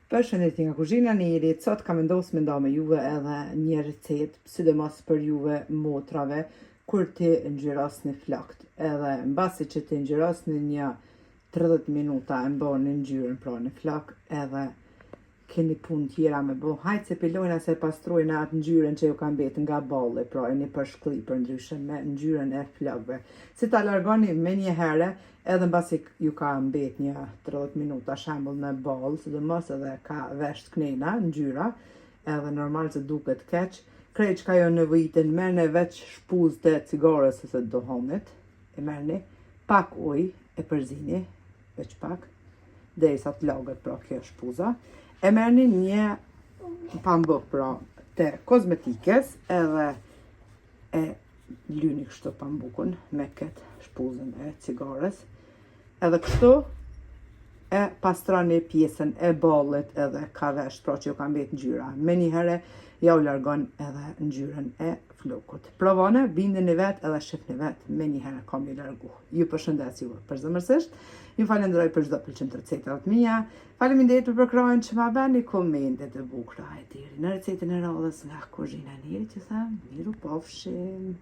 Përshëndetje nga kuzhina Neri, sot kam vendosur me nda me juve edhe një recetë, sidomos për juve motrave, kur ti ngjyrosni flokët. Edhe mbasi që ti ngjyrosni një 30 minuta e mboni ngjyrën pra në flok, edhe keni punë tjera me bo. Hajtë se pilojna se pastrojna atë ngjyrën që ju ka mbet nga bolli, pra e një përshkli për ndryshën me ngjyrën e flokëve. Si ta largoni me një herë, edhe mbasi ju ka mbet një 30 minuta shembull me boll, sidomos edhe ka vesh knena ngjyra, edhe normal se duket keq. Krejt që ka jo nevojitin, merrni veç shpuzë të cigares ose të duhanit, e merrni pak ujë e përzini, veç pak, derisa të lagët pra kjo shpuza. E merrni një pambuk pra të kozmetikës edhe e lyni kështu pambukun me këtë shpuzën e cigares. Edhe kështu e pastroni pjesën e bollit edhe ka vesh pra që ju ka mbet ngjyra. Me një herë ja u largon edhe ngjyrën e flokut. Provone, bindeni vet edhe shifni vet, me një herë kam i largu. Ju përshëndes juve përzemërsisht. Ju falenderoj për çdo pëlqim të recetat mia. Faleminderit për përkrahjen që ma bëni komentet e bukura e deri në recetën e radhës nga kuzhina Neri, që them miru pofshim.